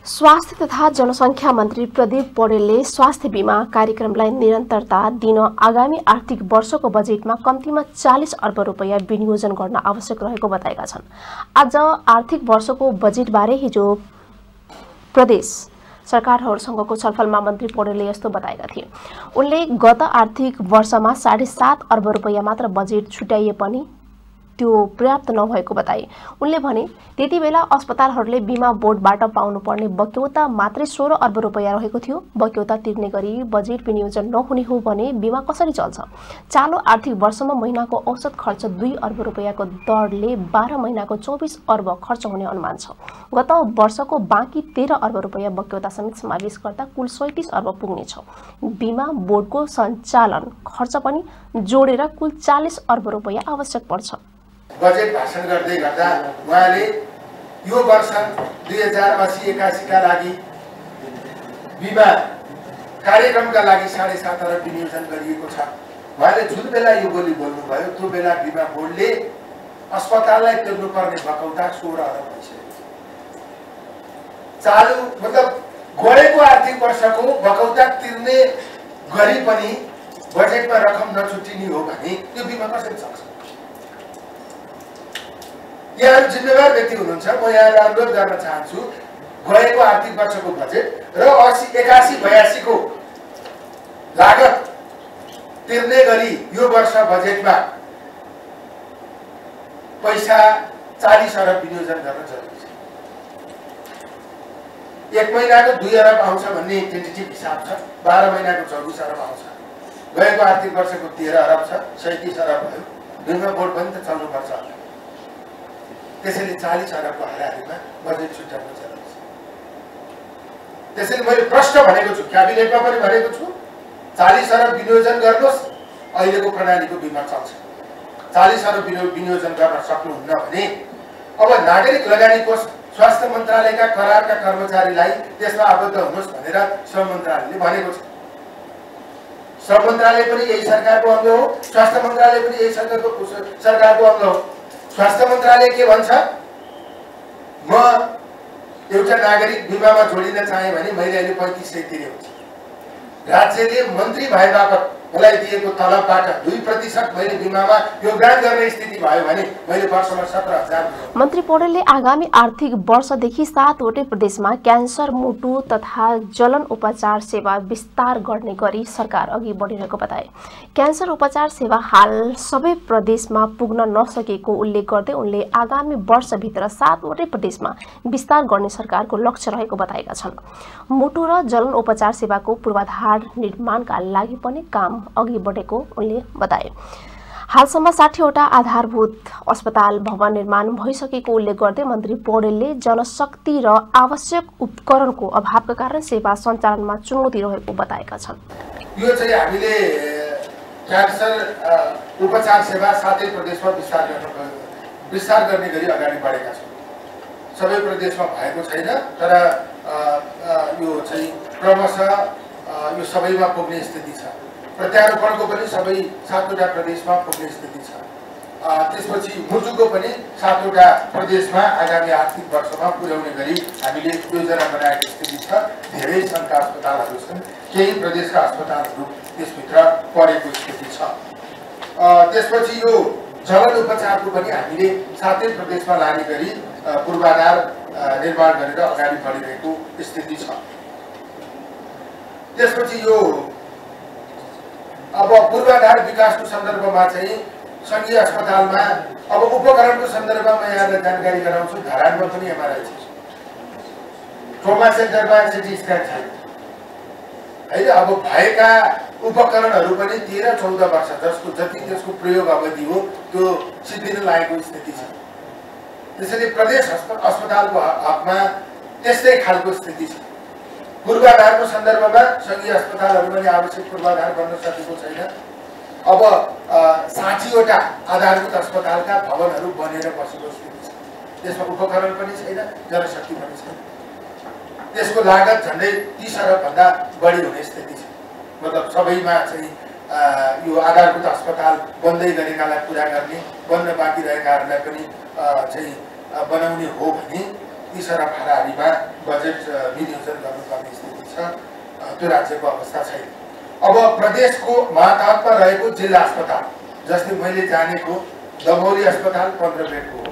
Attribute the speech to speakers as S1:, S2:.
S1: स्वास्थ्य तथा जनसङ्ख्या मन्त्री प्रदीप पौडेलले स्वास्थ्य बीमा कार्यक्रमलाई निरन्तरता दिन आगामी आर्थिक वर्षको बजेटमा कम्तीमा 40 अर्ब रुपैयाँ विनियोजन गर्न आवश्यक रहेको बताएका छन्। आज आर्थिक वर्षको बजेटबारे हिजो प्रदेश सरकारहरूसँगको छलफलमा मन्त्री पौडेलले यस्तो बताएका थिए। उनले गत आर्थिक वर्षमा 7.5 अर्ब रुपैयाँ मात्र बजेट छुट्याइए पनि त्यो पर्याप्त नभएको बताए। उनले भने त्यति बेला अस्पतालहरूले बीमा बोर्डबाट पाउनुपर्ने बक्यौता मात्रै 16 अर्ब रुपैयाँ रहेको थियो। बक्यौता तिर्ने गरी बजेट विनियोजन नहुने हो भने बीमा कसरी चल्छ? चालु आर्थिक वर्षमा महिनाको औसत खर्च 2 अर्ब रुपैयाँको दरले 12 महिनाको 24 अर्ब खर्च हुने अनुमान छ। गत वर्षको बाँकी 13 अर्ब रुपैयाँ बक्यौता समेत समावेश गर्दा कुल 37 अर्ब पुग्नेछ। बीमा बोर्डको सञ्चालन खर्च पनि जोडेर कुल 40 अर्ब रुपैयाँ आवश्यक पर्छ।
S2: बजेट भाषण गर्दै गर्दा उहाँले यो वर्ष 2080-81 का लागि बीमा कार्यक्रमका लागि 7.5 अर्ब विनियोजन गरिएको छ। उहाँले जुन बेला यो बोली बोल्नुभयो त्यो बेला बीमा बोर्डले अस्पताललाई तिर्नुपर्ने बकौता 16 अर्ब भइसकेको छ। चालु मतलब गएको आर्थिक वर्षको बकौता तिर्ने गरी पनि बजेटमा रकम नछुटिने हो भने त्यो बीमा कसरी चल्छ? यहाँहरू जिम्मेवार व्यक्ति हुनुहुन्छ। म यहाँलाई अनुरोध गर्न चाहन्छु, गएको आर्थिक वर्षको बजेट र 81-82 को लागत तिर्ने गरी यो वर्ष बजेटमा पैसा 40 अर्ब विनियोजन गर्न जरुरी छ। एक महिनाको 2 अर्ब आउँछ भन्ने टेन्टेटिभ हिसाब छ। 12 महिनाको 24 अर्ब आउँछ। गएको आर्थिक वर्षको 13 अर्ब छ, 37 अर्ब भयो। बीमा बोर्ड पनि त चल्नुपर्छ। त्यसैले 40 अर्बको हाराहारीमा बजेट छुट्याउन जरुरी छ। त्यसैले मैले प्रश्न भनेको छु, क्याबिनेटमा पनि भनेको छु, 40 अर्ब विनियोजन गर्नुहोस्, अहिलेको प्रणालीको बीमा चल्छ। 40 अर्ब विनियोजन गर्न सक्नुहुन्न भने अब नागरिक लगानी कोष स्वास्थ्य मन्त्रालयका करारका कर्मचारीलाई त्यसमा आबद्ध हुनुहोस् भनेर श्रम मन्त्रालयले भनेको छ। श्रम मन्त्रालय पनि यही सरकारको अङ्ग हो, स्वास्थ्य मन्त्रालय पनि यही सरकारको अङ्ग हो। स्वास्थ्य मन्त्रालय के भन्छ? म एउटा नागरिक बीमामा जोडिन चाहे भने मैले अहिले 3500 तिरे हुन्छ। राज्यले मन्त्री भए बापत मलाई दिएको तलबबाट 2% मैले बीमामा योगदान गर्ने स्थिति भयो भने मैले वर्षमा 17,000।
S1: मन्त्री पौडेलले आगामी आर्थिक वर्षदेखि 7वटै प्रदेशमा क्यान्सर, मुटु तथा जलन उपचार सेवा विस्तार गर्ने गरी सरकार अघि बढिरहेको बताए। क्यान्सर उपचार सेवा हाल सबै प्रदेशमा पुग्न नसकेको उल्लेख गर्दै उनले आगामी वर्षभित्र 7वटै प्रदेशमा विस्तार गर्ने सरकारको लक्ष्य रहेको बताएका छन्। मुटु र जलन उपचार सेवाको पूर्वाधार निर्माणका लागि पनि काम अघि बढेको उनले बताए। हालसम्म 60वटा आधारभूत अस्पताल भवन निर्माण भइसकेको उल्लेख गर्दै मन्त्री पौडेलले जनशक्ति र आवश्यक उपकरणको अभावका कारण सेवा सञ्चालनमा चुनौती रहेको बताएका छन्।
S2: यो चाहिँ हामीले क्यान्सर उपचार सेवा 7 प्रदेशमा विस्तार गर्ने गरी अगाडि बढेका छौँ। सबै प्रदेशमा भएको छैन, तर यो चाहिँ क्रमशः यो सबैमा पुग्ने स्थिति छ। प्रत्यारोपणको पनि सबै 7वटा प्रदेशमा पुग्ने स्थिति छ। त्यसपछि मुटुको पनि 7वटा प्रदेशमा आगामी आर्थिक वर्षमा पुर्याउने गरी हामीले योजना बनाएको स्थिति छ। धेरै सङ्घका अस्पतालहरू छन्, केही प्रदेशका अस्पतालहरू त्यसभित्र परेको स्थिति छ। त्यसपछि यो जलन उपचारको पनि हामीले 7 प्रदेशमा लाने गरी पूर्वाधार निर्माण गरेर अगाडि बढिरहेको स्थिति छ। त्यसपछि यो अब पूर्वाधार विकासको सन्दर्भमा चाहिँ सङ्घीय अस्पतालमा अब उपकरणको सन्दर्भमा यहाँलाई जानकारी गराउँछु। धरानमा पनि एमआरआई छ, ट्रोमा सेन्टरमा सिटी स्क्यान छ होइन। अब भएका उपकरणहरू पनि 13-14 वर्ष जसको जति त्यसको प्रयोग अवधि हो त्यो सिद्धिन लागेको स्थिति छ। त्यसैले प्रदेश अस्पतालको हकमा त्यस्तै खालको स्थिति छ। पूर्वाधारको सन्दर्भमा सङ्घीय अस्पतालहरू पनि आवश्यक पूर्वाधार गर्न सकेको छैन। अब 60वटा आधारभूत अस्पतालका भवनहरू बनेर बसेको स्थिति छ। त्यसमा उपकरण पनि छैन, जनशक्ति पनि छैन। त्यसको लागत झन्डै 30 अर्बभन्दा बढी हुने स्थिति छ। मतलब सबैमा चाहिँ यो आधारभूत अस्पताल बन्दै गरेकालाई पुरा गर्ने, बन्न बाँकी रहेकाहरूलाई पनि चाहिँ बनाउने हो भने 30 अर्ब हाराहारीमा बजेट त्यो राज्यको अवस्था छैन। अब प्रदेशको मातहतमा रहेको जिल्ला अस्पताल जस्तै मैले जानेको दमौली अस्पताल 15 बेडको हो,